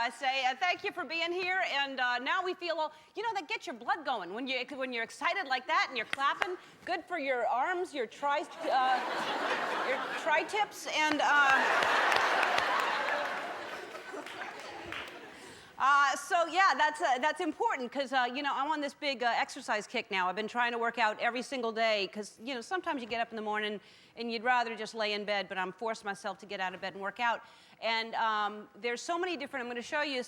I say. Thank you for being here. And now we feel, that gets your blood going. When you're excited like that and you're clapping, good for your arms, your tri-tips, and... So yeah, that's important because I'm on this big exercise kick now. I've been trying to work out every single day because sometimes you get up in the morning and you'd rather just lay in bed, but I'm forcing myself to get out of bed and work out. And there's so many different. I'm going to show you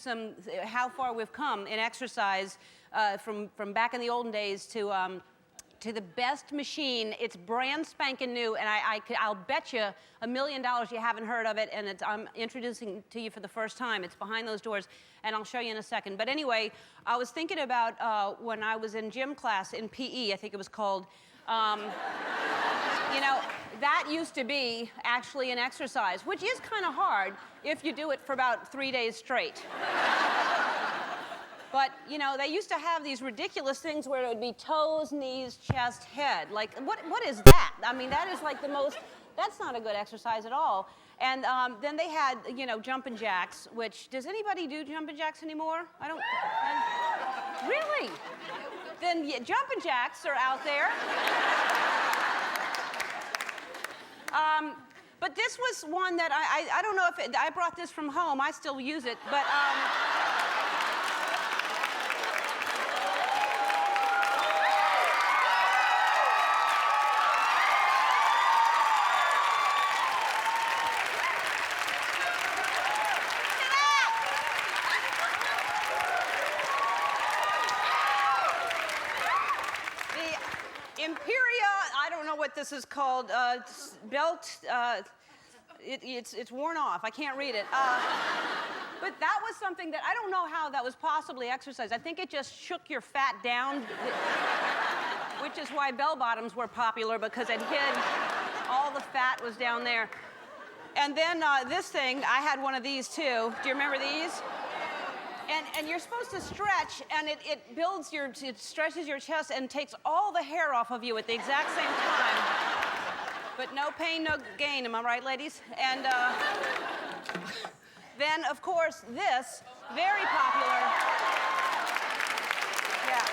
how far we've come in exercise from back in the olden days to the best machine. It's brand spanking new, and I'll bet you $1 million you haven't heard of it, and I'm introducing it to you for the first time. It's behind those doors, and I'll show you in a second. But anyway, I was thinking about when I was in gym class in PE, I think it was called, that used to be actually an exercise, which is kind of hard if you do it for about 3 days straight. But, they used to have these ridiculous things where it would be toes, knees, chest, head. Like, what is that? I mean, that is like that's not a good exercise at all. And then they had, jumping jacks, which, does anybody do jumping jacks anymore? Really? Then jumping jacks are out there. But this was one that I don't know if I brought this from home. I still use it, but... what this is called, belt, it's worn off. I can't read it. But that was something that, I don't know how that was possibly exercise. I think it just shook your fat down, which is why bell bottoms were popular, because it hid all the fat was down there. And then this thing, I had one of these too. Do you remember these? And you're supposed to stretch, and it stretches your chest and takes all the hair off of you at the exact same time. But no pain, no gain, am I right, ladies? And then, of course, this, very popular. Yeah.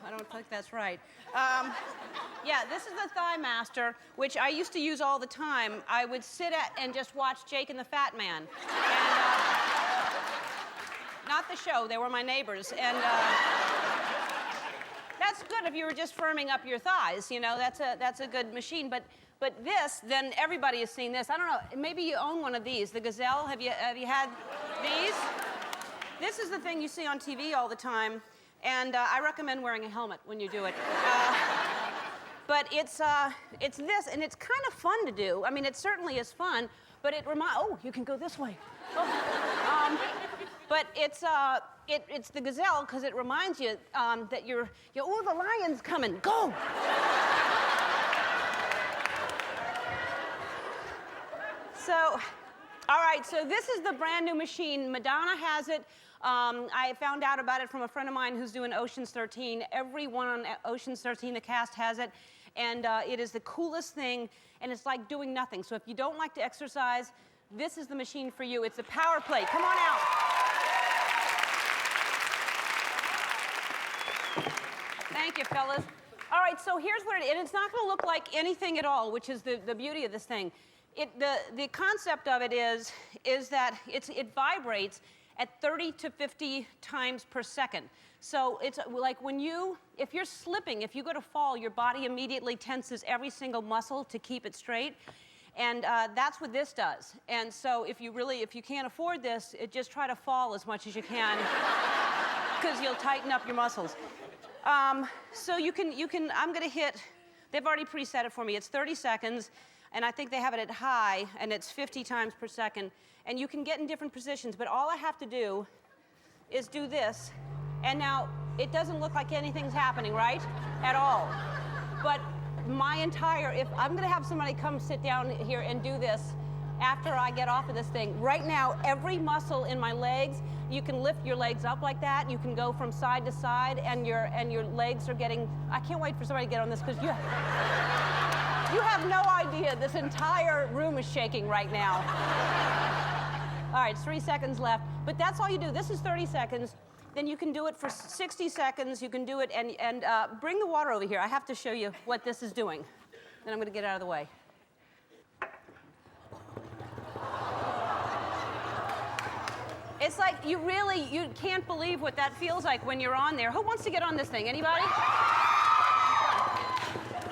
I don't think that's right. Yeah, this is the Thigh Master, which I used to use all the time. I would sit at and just watch Jake and the Fat Man. And, not the show, they were my neighbors. And that's good if you were just firming up your thighs, that's a good machine. But this, then everybody has seen this. I don't know, maybe you own one of these, the Gazelle. Have you had these? This is the thing you see on TV all the time. And I recommend wearing a helmet when you do it. But it's this, and it's kind of fun to do. I mean, it certainly is fun, but oh, you can go this way. Oh. But it's the Gazelle, because it reminds you that oh, the lion's coming, go! So, all right, so this is the brand new machine. Madonna has it. I found out about it from a friend of mine who's doing Ocean's 13. Everyone on Ocean's 13, the cast, has it. And it is the coolest thing, and it's like doing nothing. So if you don't like to exercise, this is the machine for you. It's a power plate. Come on out. Thank you, fellas. All right, so here's what and it's not going to look like anything at all, which is the beauty of this thing. The concept of it is that it vibrates at 30 to 50 times per second. So it's like if you're slipping, if you go to fall, your body immediately tenses every single muscle to keep it straight. And that's what this does. And so if you can't afford this, just try to fall as much as you can, because you'll tighten up your muscles. So I'm gonna hit, they've already preset it for me. It's 30 seconds. And I think they have it at high, and it's 50 times per second. And you can get in different positions, but all I have to do is do this. And now, it doesn't look like anything's happening, right? At all. But if I'm gonna have somebody come sit down here and do this after I get off of this thing. Right now, every muscle in my legs, you can lift your legs up like that. You can go from side to side, and your legs are getting, I can't wait for somebody to get on this, because You have no idea. This entire room is shaking right now. All right, it's 3 seconds left. But that's all you do. This is 30 seconds. Then you can do it for 60 seconds. You can do it, and bring the water over here. I have to show you what this is doing. Then I'm going to get out of the way. It's like you can't believe what that feels like when you're on there. Who wants to get on this thing? Anybody?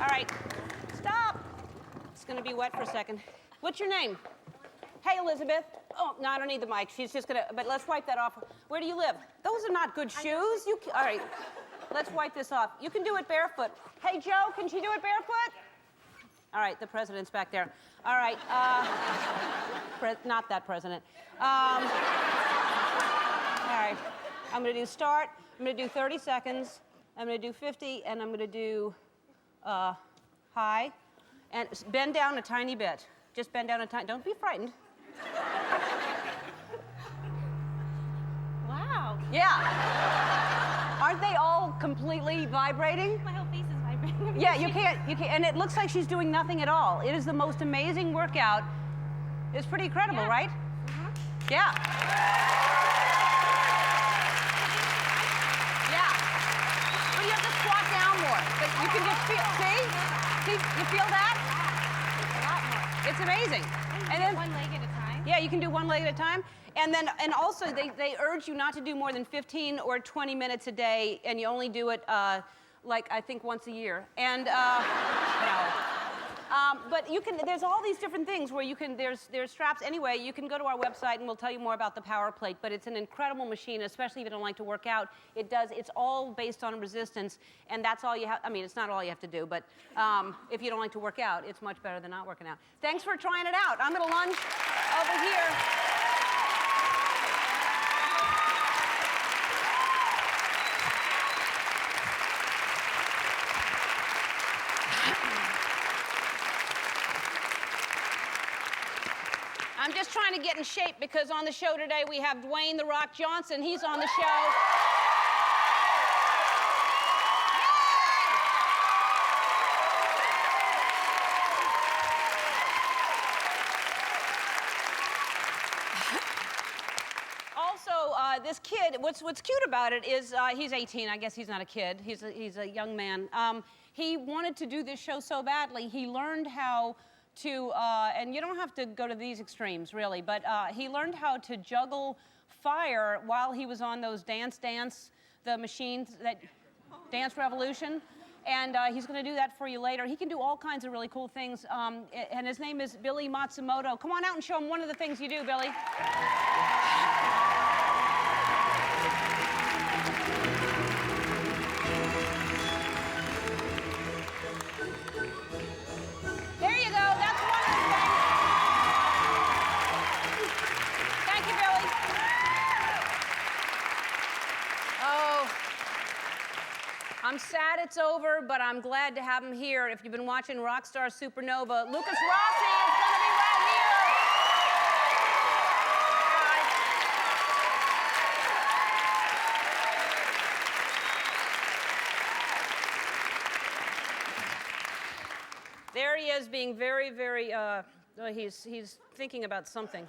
All right, stop. It's going to be wet for a second. What's your name? Hey, Elizabeth. Oh, no, I don't need the mic. She's just going to, but let's wipe that off. Where do you live? Those are not good shoes. All right, let's wipe this off. You can do it barefoot. Hey, Joe, can she do it barefoot? All right, the president's back there. All right, not that president. All right, I'm going to do start. I'm going to do 30 seconds. I'm going to do 50, and I'm going to do high. And bend down a tiny bit. Just bend down a tiny, don't be frightened. Wow. Yeah. Aren't they all completely vibrating? My whole face is vibrating. Yeah, you can't, and it looks like she's doing nothing at all. It is the most amazing workout. It's pretty incredible, yeah. right? Uh-huh. Yeah. Yeah. But you have to squat down more. But you can just feel, see? You feel that? A lot more. It's amazing. And then one leg at a time? Yeah, you can do one leg at a time. And also they urge you not to do more than 15 or 20 minutes a day, and you only do it like I think once a year. And no. But you can, there's all these different things where you can, there's straps. Anyway, you can go to our website and we'll tell you more about the Power Plate, but it's an incredible machine, especially if you don't like to work out. It's all based on resistance, and that's all you have, I mean, it's not all you have to do, but if you don't like to work out, it's much better than not working out. Thanks for trying it out. I'm gonna lunge over here. I'm just trying to get in shape because on the show today we have Dwayne "The Rock" Johnson. He's on the show. Also, this kid, what's cute about it is he's 18. I guess he's not a kid. He's a young man. He wanted to do this show so badly. He learned how to, and you don't have to go to these extremes, really, but he learned how to juggle fire while he was on those the machines, that Dance Revolution, and he's going to do that for you later. He can do all kinds of really cool things, and his name is Billy Matsumoto. Come on out and show him one of the things you do, Billy. I'm sad it's over, but I'm glad to have him here. If you've been watching Rockstar Supernova, Lucas Rossi is going to be right here. There he is, being very, very, he's thinking about something.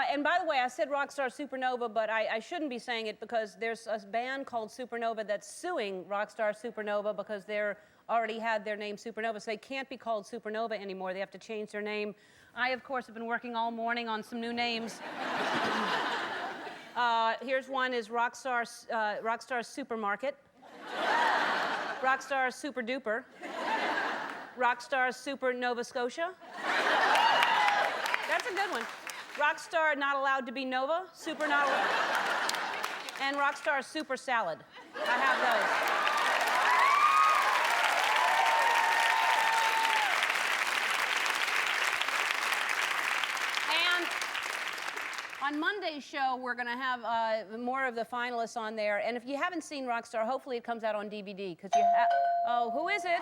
And by the way, I said Rockstar Supernova, but I shouldn't be saying it because there's a band called Supernova that's suing Rockstar Supernova because they're already had their name Supernova, so they can't be called Supernova anymore. They have to change their name. I, of course, have been working all morning on some new names. Here's one is Rockstar Supermarket, Rockstar Super Duper, Rockstar Super Nova Scotia. That's a good one. Rockstar Not Allowed to Be Nova, Super Not Allowed. And Rockstar Super Salad. I have those. And on Monday's show, we're going to have more of the finalists on there. And if you haven't seen Rockstar, hopefully it comes out on DVD. Because oh, who is it?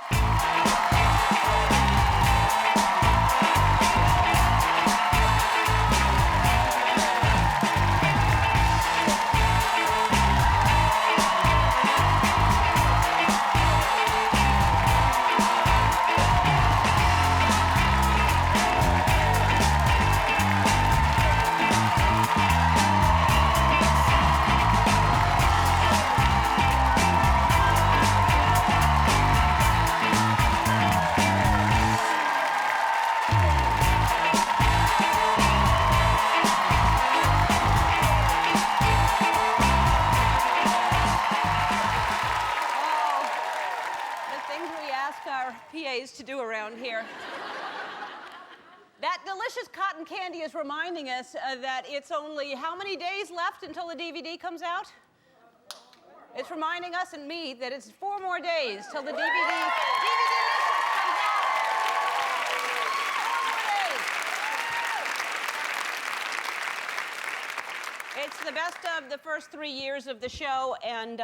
here. That delicious cotton candy is reminding us that it's only how many days left until the DVD comes out? It's reminding us and me that it's 4 more days till the DVD comes out. 4 more days. It's the best of the first 3 years of the show, and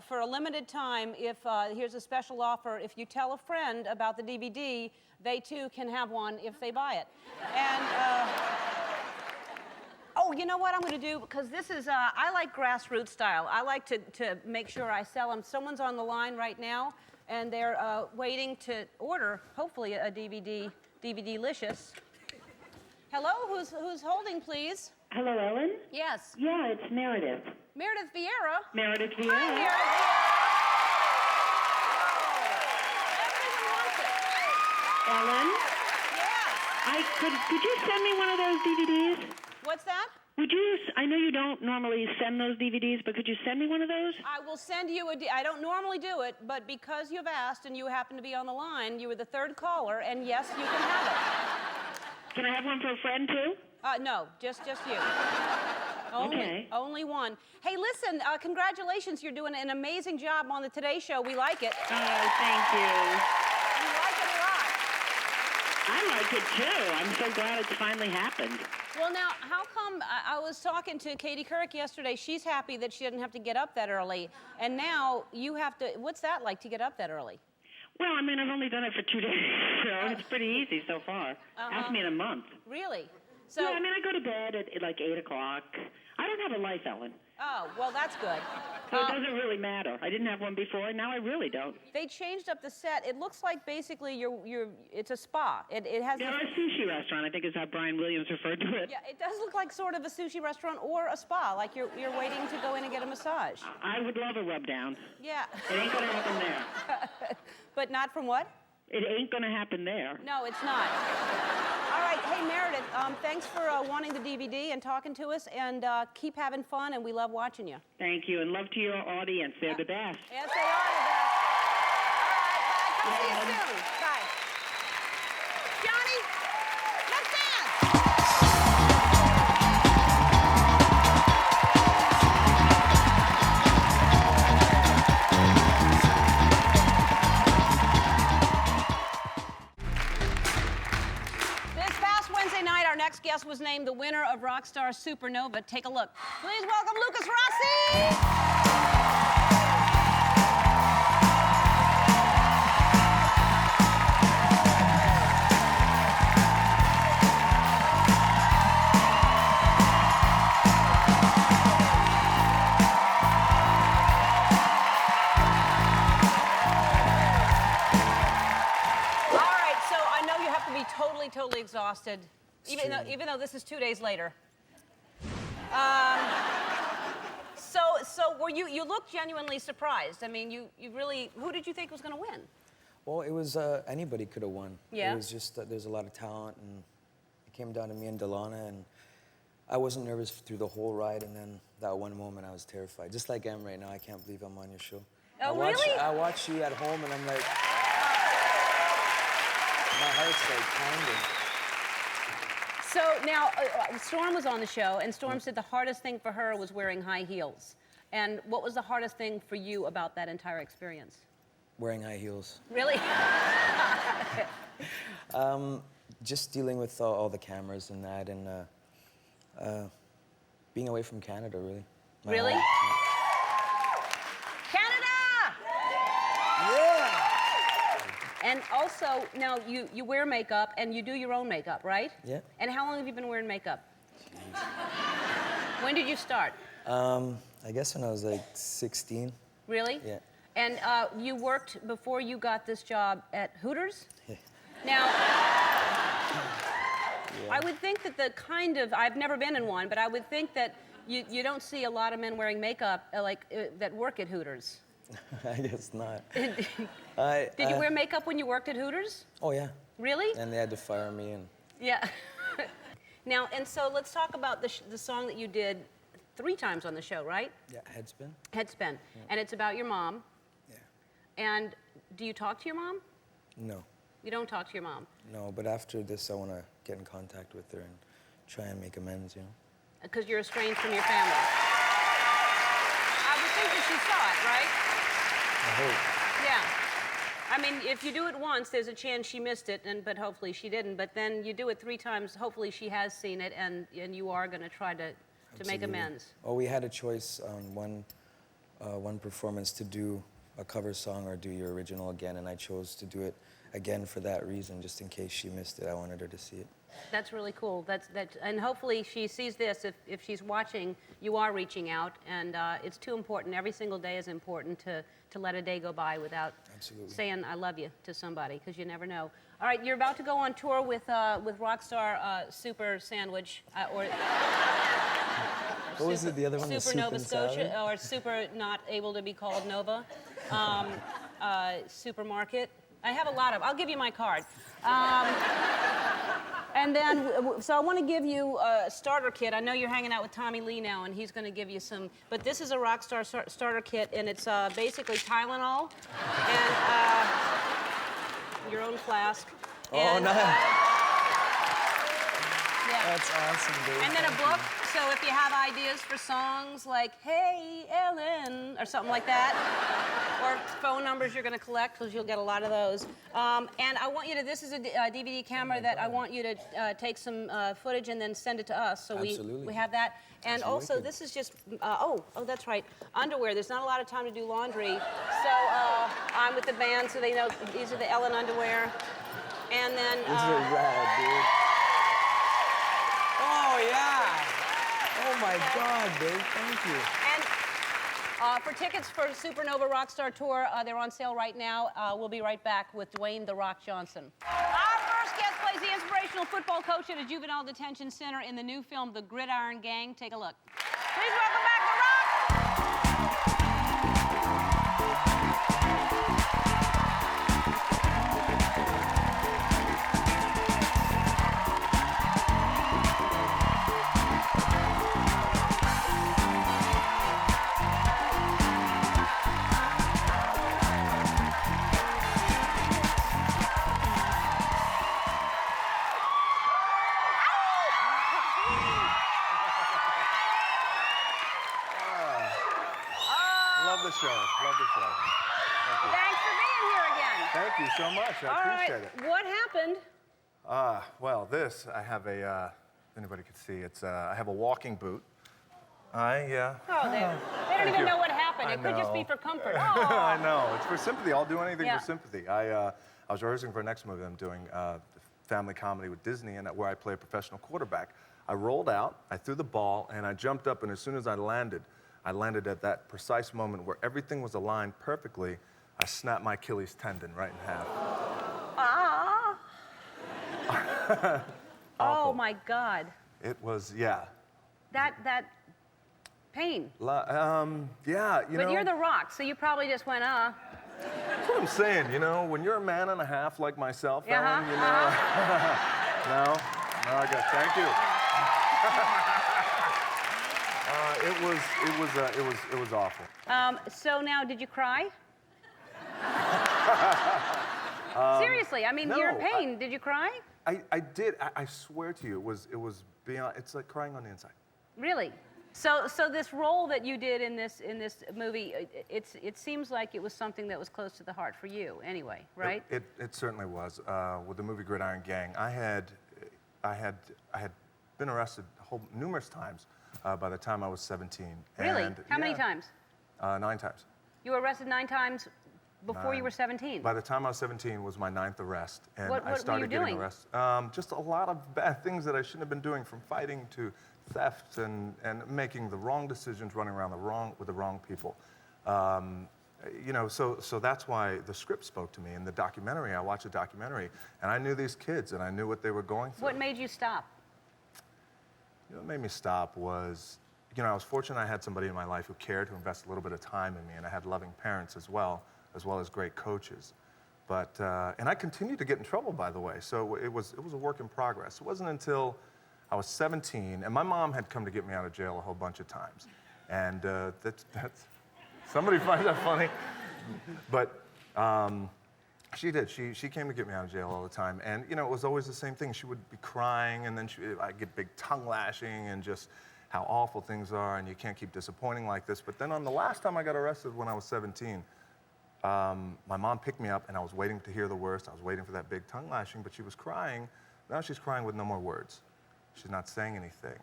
for a limited time, here's a special offer. If you tell a friend about the DVD, they too can have one if they buy it. And oh, you know what I'm going to do? Because this is, I like grassroots style. I like to make sure I sell them. Someone's on the line right now, and they're waiting to order, hopefully, a DVD-licious. Hello, who's holding, please? Hello, Ellen? Yes. Yeah, it's Meredith. Meredith Vieira. Meredith Vieira. Hi, Meredith Vieira. Everyone wants it. Ellen? Yeah. Could you send me one of those DVDs? What's that? I know you don't normally send those DVDs, but could you send me one of those? I will send you I don't normally do it, but because you've asked and you happen to be on the line, you were the 3rd caller, and yes, you can have it. Can I have one for a friend, too? No, just you. Okay. Only one. Hey, listen, congratulations. You're doing an amazing job on the Today Show. We like it. Oh, thank you. We like it a lot. I like it, too. I'm so glad it's finally happened. Well, now, how come I was talking to Katie Couric yesterday. She's happy that she didn't have to get up that early. And now you have to, what's that like to get up that early? Well, I mean, I've only done it for 2 days, so it's pretty easy so far. Ask me in a month. Really? So, Yeah, I mean, I go to bed at like 8 o'clock. I don't have a life, Ellen. oh, well, that's good. So it doesn't really matter. I didn't have one before, and now I really don't. They changed up the set. It looks like basically it's a spa. It has. Yeah, a sushi restaurant, I think is how Brian Williams referred to it. Yeah, it does look like sort of a sushi restaurant or a spa, like you're waiting to go in and get a massage. I would love a rub down. Yeah. It ain't gonna happen there. But not from what? It ain't gonna happen there. No, it's not. All right, hey Meredith, thanks for wanting the DVD and talking to us, and keep having fun, and we love watching you. Thank you, and love to your audience. They're the best. Yes, they are the best. All right, bye. Come see you soon. Bye. Johnny, let's dance. This past Wednesday night, our next guest was named the winner of Rockstar Supernova. Take a look. Please welcome Lucas Rossi. Totally exhausted, even though this is 2 days later. So were you looked genuinely surprised. I mean, you really, who did you think was going to win? Well, it was anybody could have won. Yeah. It was just that there's a lot of talent, and it came down to me and Delana, and I wasn't nervous through the whole ride, and then that one moment I was terrified. Just like I am right now, I can't believe I'm on your show. Oh, really? I watch you at home, and I'm like, my heart's like pounding. So now, Storm was on the show, and Storm said the hardest thing for her was wearing high heels. And what was the hardest thing for you about that entire experience? Wearing high heels. Really? Just dealing with all the cameras and that, and being away from Canada, really. My Really? home. Canada! Yeah! And also, now you wear makeup and you do your own makeup, right? Yeah. And how long have you been wearing makeup? When did you start? I guess when I was like 16. Really? Yeah. And you worked before you got this job at Hooters? Yeah. Now, I would think that I've never been in one, but I would think that you don't see a lot of men wearing makeup that work at Hooters. I guess not. Did you wear makeup when you worked at Hooters? Oh, yeah. Really? And they had to fire me, and... Yeah. Now, and so let's talk about the song that you did 3 times on the show, right? Yeah, Headspin. Headspin. Yeah. And it's about your mom. Yeah. And do you talk to your mom? No. You don't talk to your mom? No, but after this, I want to get in contact with her and try and make amends, you know? Because you're estranged from your family. I would think that she saw it, right? I hope. Yeah. I mean, if you do it once, there's a chance she missed it, but hopefully she didn't. But then you do it 3 times, hopefully she has seen it, and you are going to try to make Absolutely. amends. Oh, we had a choice on one performance to do a cover song or do your original again, and I chose to do it again for that reason, just in case she missed it. I wanted her to see it. That's really cool. And hopefully she sees this. If she's watching, you are reaching out, and it's too important. Every single day is important to let a day go by without Absolutely. saying I love you to somebody, because you never know. All right, you're about to go on tour with Rockstar Super Sandwich, or What was it, the other one? The Super soup Nova and Scotia, salad? or Super not able to be called Nova, Supermarket. I have a lot of. I'll give you my card. And then, so I want to give you a starter kit. I know you're hanging out with Tommy Lee now, and he's going to give you some. But this is a Rockstar starter kit, and it's basically Tylenol and your own flask. Oh, and, nice. Yeah. That's awesome, dude. And then a Thank book, so if you have ideas for songs like Hey Ellen, or something like that, or phone numbers you're going to collect, because you'll get a lot of those. And I want you to, this is a DVD camera that I want you to take some footage and then send it to us, so Absolutely. we have that. And That's also, wicked. this is just, oh, that's right, underwear. There's not a lot of time to do laundry, so I'm with the band, so they know these are the Ellen underwear. And then... These are rad, dude. Oh, yeah. Oh, my God, dude. Thank you. And for tickets for Supernova Rockstar Tour, they're on sale right now. We'll be right back with Dwayne "The Rock" Johnson. Our first guest plays the inspirational football coach at a juvenile detention center in the new film, The Gridiron Gang. Take a look. Please welcome back The Rock! Love the show. Love the show. Thanks for being here again. Thank you so much. I All appreciate right, it. what happened? Well, this, I have a, anybody could see, it's, I have a walking boot. Oh, they don't Thank even you. know what happened. I It could just be know. for comfort. I Oh. know. It's for sympathy. I'll do anything Yeah. for sympathy. I was rehearsing for a next movie I'm doing, family comedy with Disney, and where I play a professional quarterback. I rolled out, I threw the ball, and I jumped up, and as soon as I landed at that precise moment where everything was aligned perfectly. I snapped my Achilles tendon right in half. Ah. Oh, Awful. my God. It was, yeah. That pain. Yeah, you know. But you're The Rock, so you probably just went, That's what I'm saying, you know, when you're a man and a half like myself, Uh-huh, Ellen, you know. No, I got, thank you. It was awful. So now, did you cry? Seriously, I mean, no, you're in pain. Did you cry? I did. I swear to you, it was beyond. It's like crying on the inside. Really? So this role that you did in this movie, it seems like it was something that was close to the heart for you, anyway, right? It certainly was. With the movie Gridiron Gang, I had been arrested numerous times by the time I was 17. Really? And, How many yeah, times? 9 times. You were arrested 9 times before you were 17. By the time I was 17 was my 9th arrest, and What I were started you getting doing? arrested. Just a lot of bad things that I shouldn't have been doing, from fighting to theft and making the wrong decisions, running around with the wrong people. You know, so that's why the script spoke to me. In the documentary, I watched the documentary, and I knew these kids, and I knew what they were going through. What made you stop? You know, what made me stop was, you know, I was fortunate I had somebody in my life who cared, who invested a little bit of time in me, and I had loving parents as well as great coaches. But, and I continued to get in trouble, by the way, so it was a work in progress. It wasn't until I was 17, and my mom had come to get me out of jail a whole bunch of times. And that's somebody finds that funny? But She did. She came to get me out of jail all the time. And, you know, it was always the same thing. She would be crying, and then I'd get big tongue lashing and just how awful things are, and you can't keep disappointing like this. But then on the last time I got arrested when I was 17, my mom picked me up, and I was waiting to hear the worst. I was waiting for that big tongue lashing, but she was crying. Now she's crying with no more words. She's not saying anything.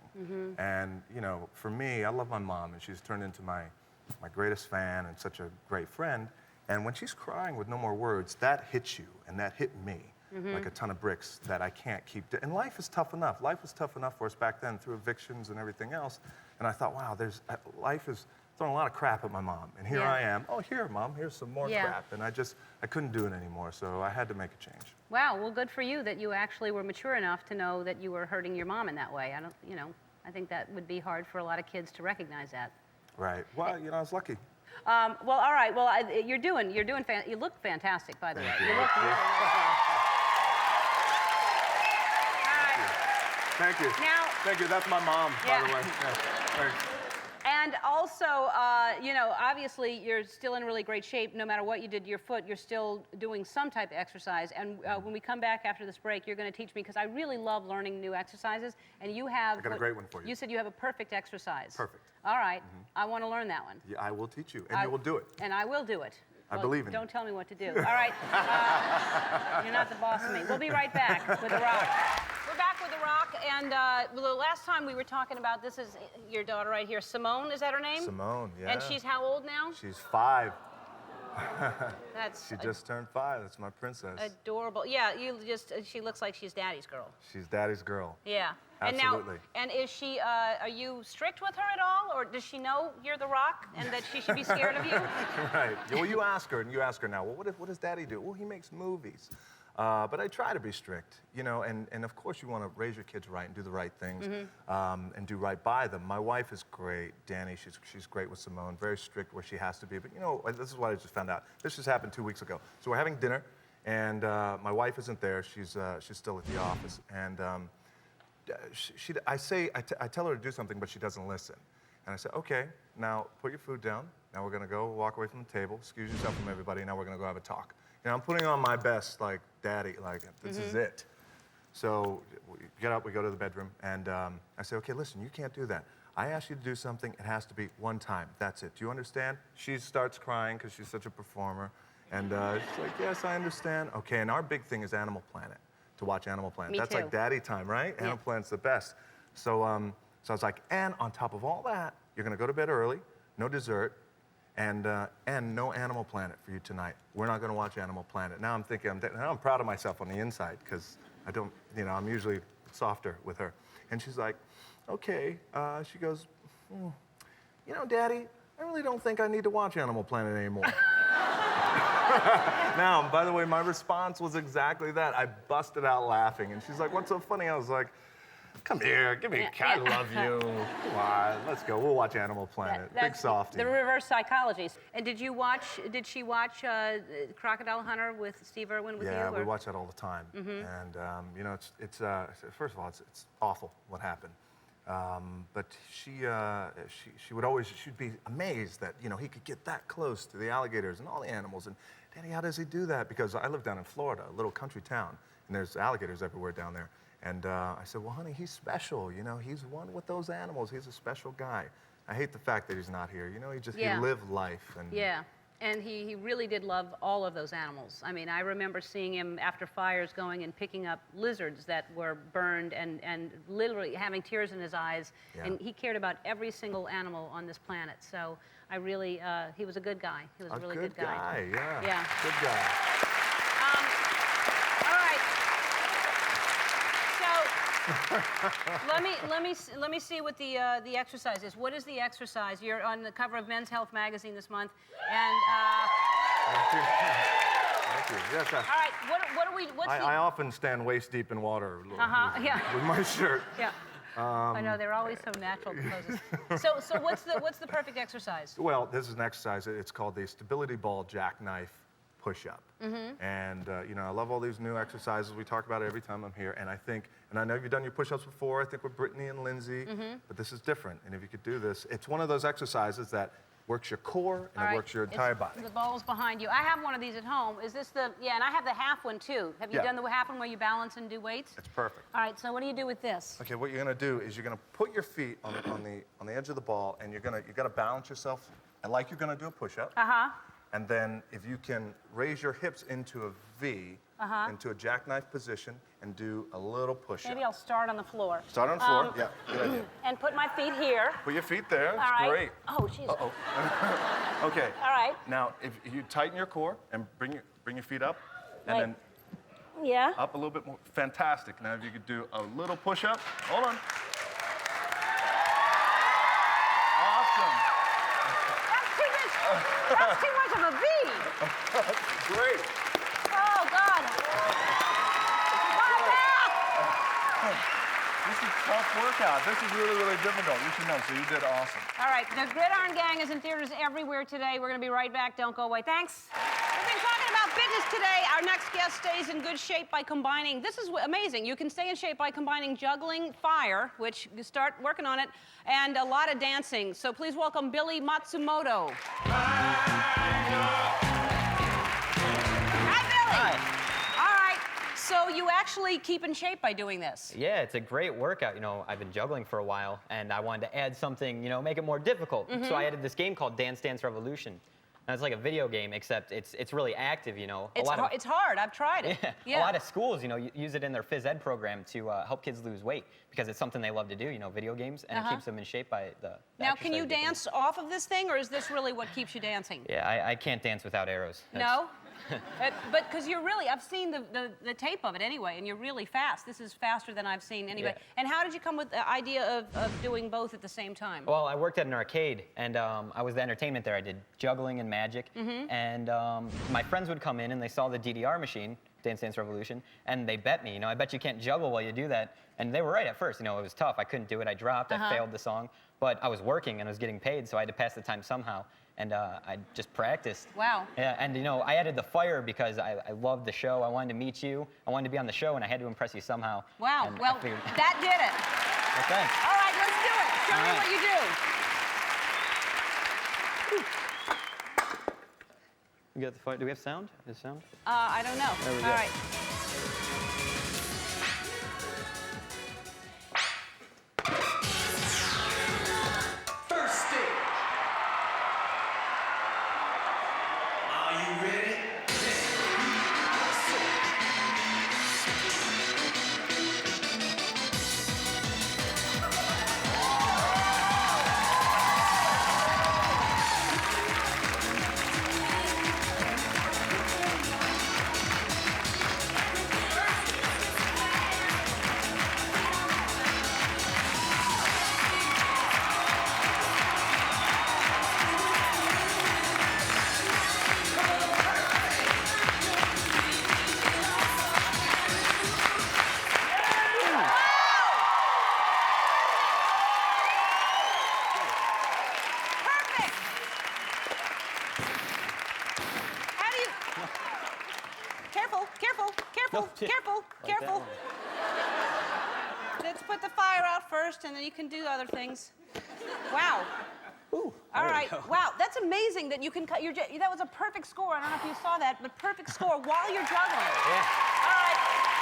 And, you know, for me, I love my mom, and she's turned into my greatest fan and such a great friend. And when she's crying with no more words, that hits you, and that hit me like a ton of bricks that I can't keep. And life is tough enough. Life was tough enough for us back then through evictions and everything else. And I thought, wow, life is throwing a lot of crap at my mom. And here I am. Oh, here, Mom, here's some more crap. And I couldn't do it anymore, so I had to make a change. Wow, well, good for you that you actually were mature enough to know that you were hurting your mom in that way. I think that would be hard for a lot of kids to recognize that. Right. Well, you know, I was lucky. Well, all right. Well, you look fantastic, by the way. You look really, Thank you. Now, Thank you. That's my mom, by the way. Yeah. Thanks. and also, you know, obviously you're still in really great shape. No matter what you did to your foot, you're still doing some type of exercise. And when we come back after this break, you're going to teach me, because I really love learning new exercises. And you have... I got a great one for you. You said you have a perfect exercise. Perfect. All right. I want to learn that one. Yeah, I will teach you, and you will do it. And I will do it. I believe in you. Don't tell me what to do. All right. You're not the boss of me. We'll be right back with The Rock. We're back with The Rock, and the last time we were talking about, this is your daughter right here, Simone, is that her name? Simone, yeah. And she's how old now? She's 5. She just turned 5. That's my princess. Adorable. Yeah, she looks like she's daddy's girl. She's daddy's girl. Yeah. Absolutely. And is she, are you strict with her at all? Or does she know you're The Rock and that she should be scared of you? Right. Well, you ask her now, well, what does daddy do? Well, he makes movies. But I try to be strict, you know, and of course you want to raise your kids right and do the right things and do right by them. My wife is great, Danny, she's great with Simone, very strict where she has to be. But, you know, this is what I just found out. This just happened 2 weeks ago. So we're having dinner, and my wife isn't there. She's still at the office. And I tell her to do something, but she doesn't listen. And I say, okay, now put your food down. Now we're going to go walk away from the table, excuse yourself from everybody. Now we're going to go have a talk. You know, I'm putting on my best, like, daddy, like, this is it. So we get up, we go to the bedroom, and I say, okay, listen, you can't do that. I ask you to do something, it has to be one time. That's it. Do you understand? She starts crying because she's such a performer. And she's like, yes, I understand. Okay, and our big thing is Animal Planet, to watch Animal Planet. That's like daddy time, right? Yeah. Animal Planet's the best. So I was like, and on top of all that, you're going to go to bed early, no dessert, and no Animal Planet for you tonight. We're not going to watch Animal Planet. Now I'm thinking, now I'm proud of myself on the inside, because I don't, you know, I'm usually softer with her. And she's like, okay. She goes, you know, Daddy, I really don't think I need to watch Animal Planet anymore. Now, by the way, my response was exactly that. I busted out laughing, and she's like, what's so funny? I was like, come here, give me a cat, I love you. Come on, let's go, we'll watch Animal Planet. Big softie. The reverse psychology. And did she watch Crocodile Hunter with Steve Irwin with you? Yeah, we watch that all the time. And, you know, it's first of all, it's awful what happened. But she would always, she'd be amazed that, you know, he could get that close to the alligators and all the animals. And, Daddy, how does he do that? Because I live down in Florida, a little country town, and there's alligators everywhere down there. And I said, well, honey, he's special. You know, he's one with those animals. He's a special guy. I hate the fact that he's not here. You know, he lived life. And yeah, and he really did love all of those animals. I mean, I remember seeing him after fires going and picking up lizards that were burned and literally having tears in his eyes. Yeah. And he cared about every single animal on this planet. So I really, he was a good guy. He was a really good guy. Yeah. Yeah. Good guy. All right. So let me see what the exercise is. What is the exercise? You're on the cover of Men's Health magazine this month, and Thank you. Thank you. Yes. All right. What are we? I often stand waist deep in water. Yeah. With my shirt. Yeah. I know they're always so natural poses. So what's the perfect exercise? Well, this is an exercise. It's called the stability ball jackknife push-up. And you know, I love all these new exercises. We talk about it every time I'm here. And I know you've done your push-ups before. I think with Brittany and Lindsay. But this is different. And if you could do this, it's one of those exercises that works your core, and All it right. works your entire body. The ball's behind you. I have one of these at home. Is this the, yeah, and I have the half one too. Have you Yeah. done the half one where you balance and do weights? It's perfect. All right, so what do you do with this? Okay, what you're gonna do is you're gonna put your feet on the edge of the ball, and you gotta balance yourself, and like you're gonna do a push-up. Uh-huh. And then if you can raise your hips into a V, into a jackknife position, and do a little push-up. Maybe I'll start on the floor. Start on the floor. Yeah, good idea. And put my feet here. Put your feet there. All That's right. great. Oh, jeez. Uh-oh. Okay. All right. Now, if you tighten your core and bring your feet up, and Right. then Yeah. up a little bit more. Fantastic. Now, if you could do a little push-up. Hold on. Awesome. That's too much of a V. Great. Oh, God. My back. This is a tough workout. This is really, really difficult. You should know. So you did awesome. All right, the Gridiron Gang is in theaters everywhere today. We're going to be right back. Don't go away. Thanks. We've been talking about fitness today. Our next guest stays in good shape by combining, this is amazing, you can stay in shape by combining juggling, fire, which you start working on it, and a lot of dancing. So please welcome Billy Matsumoto. Hi, Billy. Hi. All right, so you actually keep in shape by doing this. Yeah, it's a great workout. You know, I've been juggling for a while, and I wanted to add something, you know, make it more difficult. So I added this game called Dance Dance Revolution. And it's like a video game, except it's really active, you know. It's hard. I've tried it. A lot of schools, you know, use it in their phys ed program to help kids lose weight because it's something they love to do, you know, video games, and it keeps them in shape by the Now, can you exercise they do. dance off of this thing, or is this really what keeps you dancing? Yeah, I can't dance without arrows. No? But because you're really, I've seen the tape of it anyway, and you're really fast. This is faster than I've seen anybody. Yeah. And how did you come with the idea of doing both at the same time? Well, I worked at an arcade, and I was the entertainment there. I did juggling and magic, and my friends would come in, and they saw the DDR machine, Dance Dance Revolution, and they bet me, you know, I bet you can't juggle while you do that. And they were right at first, you know, it was tough. I couldn't do it. I dropped. I failed the song. But I was working, and I was getting paid, so I had to pass the time somehow. And I just practiced. Wow. Yeah, and you know, I added the fire because I loved the show. I wanted to meet you. I wanted to be on the show, and I had to impress you somehow. Wow. And I Well, figured- that did it. Well, thanks. All right, let's do it. Show All me right. what you do. We got the fire. Do we have sound? Is sound? I don't know. There we All go. right. First stage. Are you ready? Perfect. How do you... Careful, careful, careful, No, yeah. careful, Like that careful. one. Let's put the fire out first, and then you can do other things. Wow. Ooh, All there we right. go. Wow, that's amazing that you can cut your... That was a perfect score. I don't know if you saw that, but perfect score while you're juggling. Yeah. All right.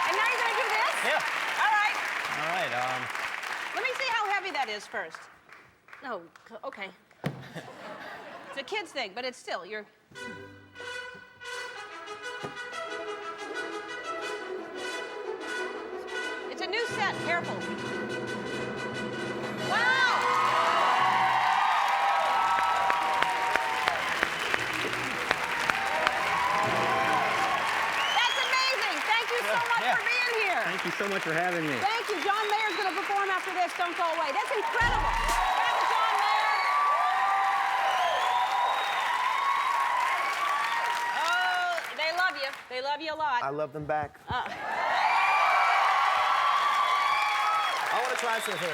And now you're going to do this? Yeah. All right. All right. Let me see how heavy that is first. No, okay. It's a kid's thing, but it's still, you're... It's a new set, careful. Wow! That's amazing. Thank you so much Yeah. for being here. Thank you so much for having me. Thank you. John Mayer's going to perform after this. Don't go away. That's incredible. Thank you, John Mayer. Oh, they love you. They love you a lot. I love them back. I want to try something.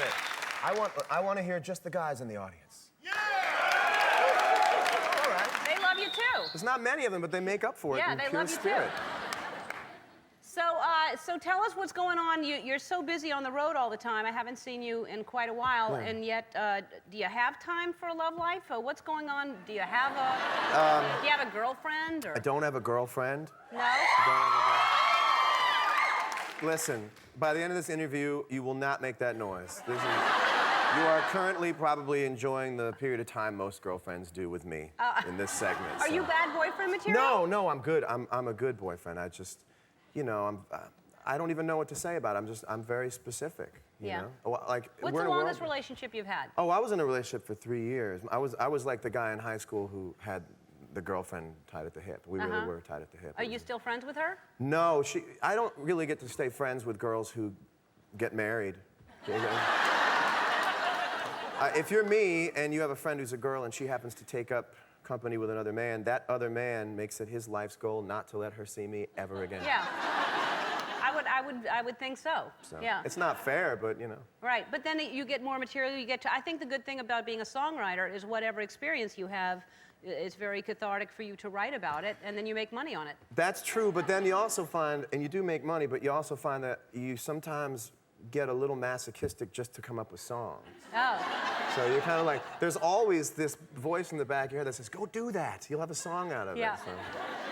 I want to hear just the guys in the audience. Yeah! All right. They love you too. There's not many of them, but they make up for it Yeah, in they pure love you too. spirit. So So tell us what's going on. You're so busy on the road all the time. I haven't seen you in quite a while, and yet, do you have time for a love life? What's going on? Do you have a girlfriend? Or? I don't have a girlfriend. No? I don't have a girlfriend. Listen, by the end of this interview, you will not make that noise. You are currently probably enjoying the period of time most girlfriends do with me in this segment. Are you bad boyfriend material? No, I'm good. I'm a good boyfriend. I just, you know, I don't even know what to say about it. I'm very specific. You know? Like, What's we're the in a longest world... relationship you've had? Oh, I was in a relationship for 3 years. I was like the guy in high school who had the girlfriend tied at the hip. We really were tied at the hip. Are you still friends with her? No, I don't really get to stay friends with girls who get married. If you're me and you have a friend who's a girl and she happens to take up company with another man, that other man makes it his life's goal not to let her see me ever again. Yeah. I would think so. Yeah. It's not fair, but you know. Right, but then you get more material. I think the good thing about being a songwriter is whatever experience you have, it's very cathartic for you to write about it, and then you make money on it. That's true, but then you also find, and you do make money, but you also find that you sometimes get a little masochistic just to come up with songs. Oh. So you're kind of like, there's always this voice in the back of your head that says, go do that. You'll have a song out of it. So.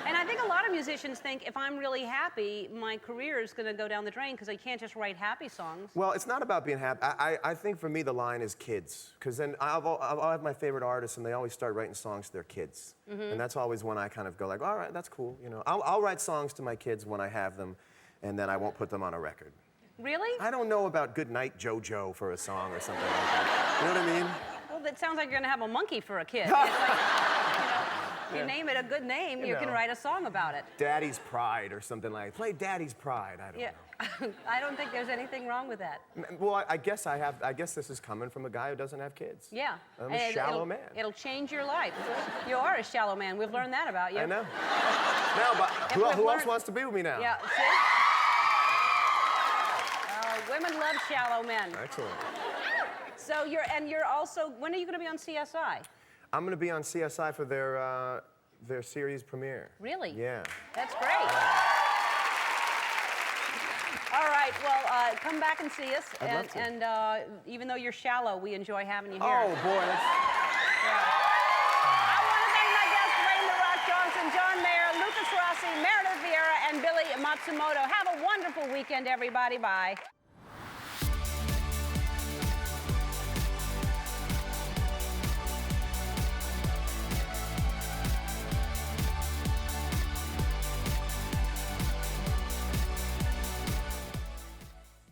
And I think a lot of musicians think if I'm really happy, my career is going to go down the drain because I can't just write happy songs. Well, it's not about being happy. I think for me the line is kids, because then I'll have my favorite artists and they always start writing songs to their kids. And that's always when I kind of go like, all right, that's cool. You know, I'll write songs to my kids when I have them, and then I won't put them on a record. Really? I don't know about Good Night JoJo for a song or something like that. You know what I mean? Well, that sounds like you're going to have a monkey for a kid. It's like, you name it a good name, you can write a song about it. Daddy's Pride or something like, play Daddy's Pride, I don't know. I don't think there's anything wrong with that. Well, I guess this is coming from a guy who doesn't have kids. Yeah. I'm a shallow man. It'll change your life. You are a shallow man. We've learned that about you. I know. No, but who else wants to be with me now? Yeah, see? Women love shallow men. Excellent. So you're also, when are you going to be on CSI? I'm going to be on CSI for their series premiere. Really? Yeah. That's great. All right, well, come back and see us. I'd love to. And even though you're shallow, we enjoy having you here. Oh, boy, that's... I want to thank my guests, Dwayne "The Rock" Johnson, John Mayer, Lucas Rossi, Meredith Vieira, and Billy Matsumoto. Have a wonderful weekend, everybody. Bye.